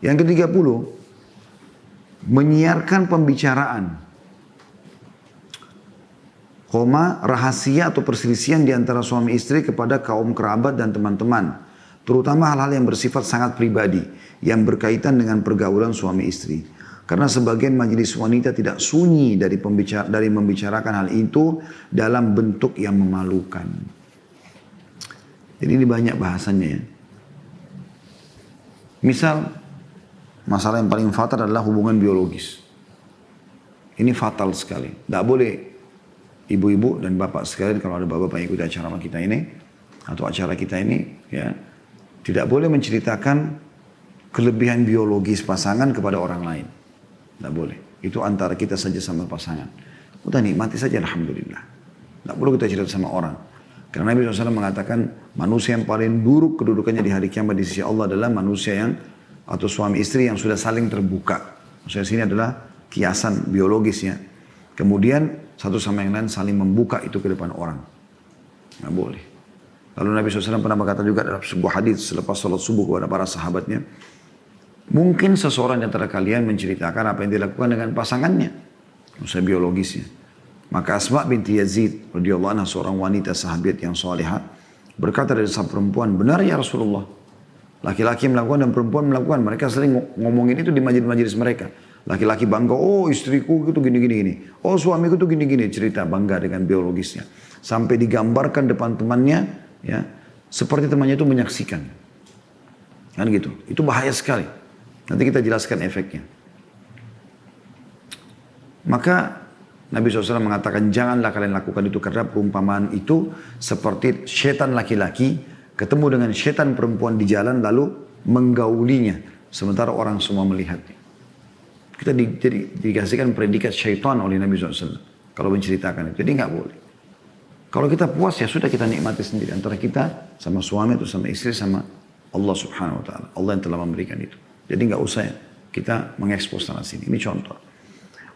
Yang ke-30, menyiarkan pembicaraan, rahasia atau perselisihan di antara suami istri kepada kaum kerabat dan teman-teman. Terutama hal-hal yang bersifat sangat pribadi, yang berkaitan dengan pergaulan suami istri. Karena sebagian majelis wanita tidak sunyi dari membicarakan hal itu dalam bentuk yang memalukan. Jadi ini banyak bahasanya ya. Misal, masalah yang paling fatal adalah hubungan biologis. Ini fatal sekali. Tidak boleh ibu-ibu dan bapak sekalian, kalau ada bapak yang ikut acara kita ini, atau acara kita ini, ya, tidak boleh menceritakan kelebihan biologis pasangan kepada orang lain. Tidak boleh. Itu antara kita saja sama pasangan. Udah nikmati saja, alhamdulillah. Tidak perlu kita cerita sama orang. Karena Nabi SAW mengatakan manusia yang paling buruk kedudukannya di hari kiamat di sisi Allah adalah manusia yang atau suami istri yang sudah saling terbuka. Maksudnya sini adalah kiasan biologisnya. Kemudian satu sama yang lain saling membuka itu ke depan orang. Nggak boleh. Lalu Nabi SAW pernah berkata juga dalam sebuah hadis selepas salat subuh kepada para sahabatnya, mungkin seseorang di antara kalian menceritakan apa yang dilakukan dengan pasangannya, maksudnya biologisnya. Maka Asma binti Yazid radhiyallahu anha, seorang wanita sahabat yang salihah, berkata dari sang perempuan, benar ya Rasulullah. Laki-laki melakukan dan perempuan melakukan. Mereka sering ngomongin itu di majelis-majelis mereka. Laki-laki bangga, oh istriku itu gini-gini. Oh suamiku itu gini-gini. Cerita bangga dengan biologisnya. Sampai digambarkan depan temannya, ya, seperti temannya itu menyaksikan. Kan gitu. Itu bahaya sekali. Nanti kita jelaskan efeknya. Maka Nabi SAW mengatakan janganlah kalian lakukan itu, karena perumpamaan itu seperti setan laki-laki ketemu dengan setan perempuan di jalan lalu menggaulinya sementara orang semua melihatnya. Kita dikasihkan predikat syaitan oleh Nabi SAW kalau menceritakan itu. Jadi nggak boleh. Kalau kita puas ya sudah, kita nikmati sendiri antara kita sama suami atau sama istri sama Allah Subhanahu Wa Taala. Allah yang telah memberikan itu. Jadi nggak usah ya kita mengekspos sana sini. Ini contoh.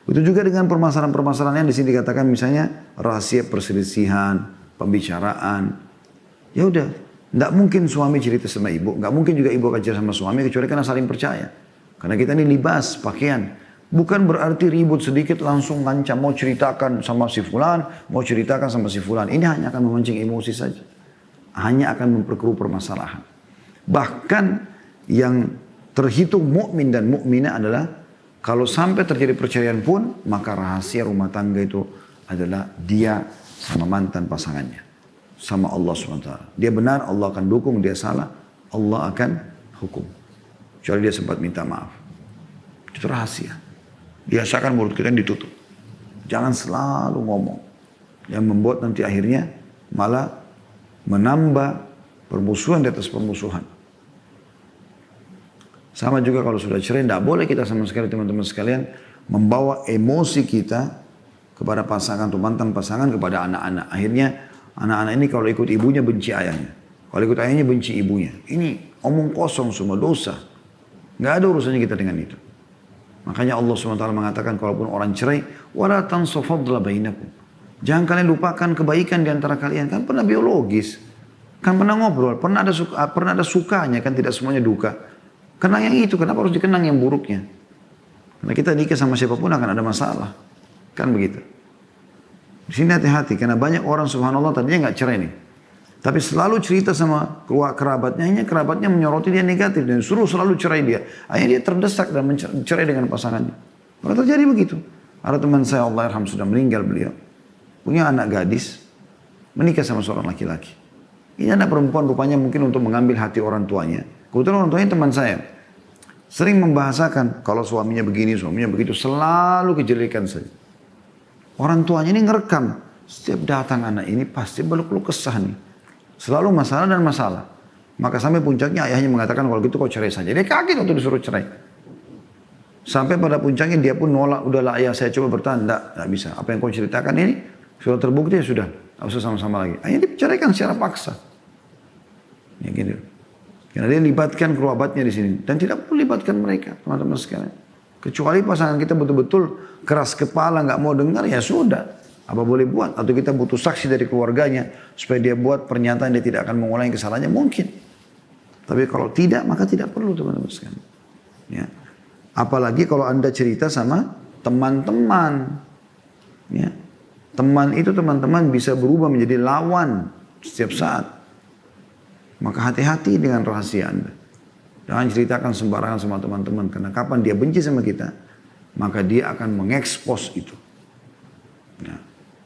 Itu juga dengan permasalahan-permasalahan yang di sini dikatakan misalnya rahasia perselisihan, pembicaraan. Ya udah, nggak mungkin suami cerita sama ibu, nggak mungkin juga ibu akan cerita sama suami kecuali karena saling percaya. Karena kita ini libas, pakaian. Bukan berarti ribut sedikit langsung ngancam mau ceritakan sama si fulan, mau ceritakan sama si fulan. Ini hanya akan memancing emosi saja. Hanya akan memperkeruh permasalahan. Bahkan yang terhitung mukmin dan mukminah adalah kalau sampai terjadi perceraian pun, maka rahasia rumah tangga itu adalah dia sama mantan pasangannya. Sama Allah SWT. Dia benar, Allah akan dukung. Dia salah, Allah akan hukum. Kecuali dia sempat minta maaf. Itu rahasia. Biasakan mulut kita ditutup. Jangan selalu ngomong. Yang membuat nanti akhirnya malah menambah permusuhan di atas permusuhan. Sama juga kalau sudah cerai, tidak boleh kita sama sekali teman-teman sekalian membawa emosi kita kepada pasangan atau mantan pasangan kepada anak-anak. Akhirnya anak-anak ini kalau ikut ibunya benci ayahnya. Kalau ikut ayahnya benci ibunya. Ini omong kosong semua, dosa. Nggak ada urusannya kita dengan itu. Makanya Allah SWT mengatakan kalaupun orang cerai, wala tansu fadla bainakum. Jangan kalian lupakan kebaikan di antara kalian. Kan pernah biologis. Kan pernah ngobrol, pernah ada sukanya, kan tidak semuanya duka. Kenang yang itu, kenapa harus dikenang yang buruknya? Karena kita nikah sama siapapun akan ada masalah. Kan begitu. Di sini hati-hati, karena banyak orang subhanallah tadinya nggak cerai nih. Tapi selalu cerita sama kerabatnya, ini kerabatnya menyoroti dia negatif dan suruh selalu cerai dia. Akhirnya dia terdesak dan cerai dengan pasangannya. Maka terjadi begitu. Ada teman saya, Allahyarham, sudah meninggal beliau. Punya anak gadis, menikah sama seorang laki-laki. Ini anak perempuan rupanya mungkin untuk mengambil hati orang tuanya. Kebetulan orang tuanya teman saya. Sering membahasakan kalau suaminya begini, suaminya begitu. Selalu kejelekan saja. Orang tuanya ini ngerekam. Setiap datang anak ini pasti beluk-beluk kesah nih. Selalu masalah dan masalah. Maka sampai puncaknya ayahnya mengatakan kalau gitu kau cerai saja. Dia kaget waktu disuruh cerai. Sampai pada puncaknya dia pun nolak. Udahlah ayah, saya coba bertahan. Tidak bisa. Apa yang kau ceritakan ini sudah terbukti ya sudah. Tidak usah sama-sama lagi. Akhirnya diceraikan secara paksa. Ya gitu. Karena dia libatkan kerabatnya di sini. Dan tidak perlu libatkan mereka, teman-teman sekalian. Kecuali pasangan kita betul-betul keras kepala, nggak mau dengar, ya sudah. Apa boleh buat? Atau kita butuh saksi dari keluarganya supaya dia buat pernyataan dia tidak akan mengulangi kesalahannya, mungkin. Tapi kalau tidak, maka tidak perlu, teman-teman sekalian. Ya. Apalagi kalau Anda cerita sama teman-teman. Ya. Teman itu teman-teman bisa berubah menjadi lawan setiap saat. Maka hati-hati dengan rahasia Anda. Jangan ceritakan sembarangan sama teman-teman. Karena kapan dia benci sama kita, maka dia akan mengekspos itu. Ya.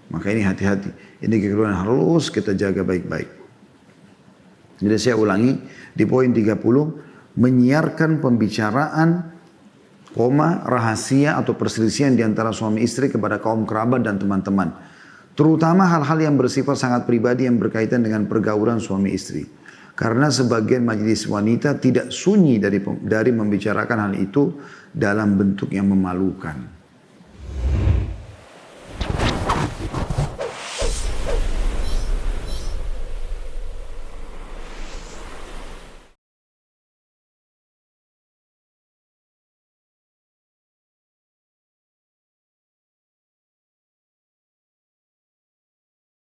Maka ini hati-hati. Ini kekeliruan harus kita jaga baik-baik. Jadi saya ulangi di poin 30. Menyiarkan pembicaraan, rahasia atau perselisihan di antara suami istri kepada kaum kerabat dan teman-teman. Terutama hal-hal yang bersifat sangat pribadi yang berkaitan dengan pergaulan suami istri. Karena sebagian majelis wanita tidak sunyi dari membicarakan hal itu dalam bentuk yang memalukan.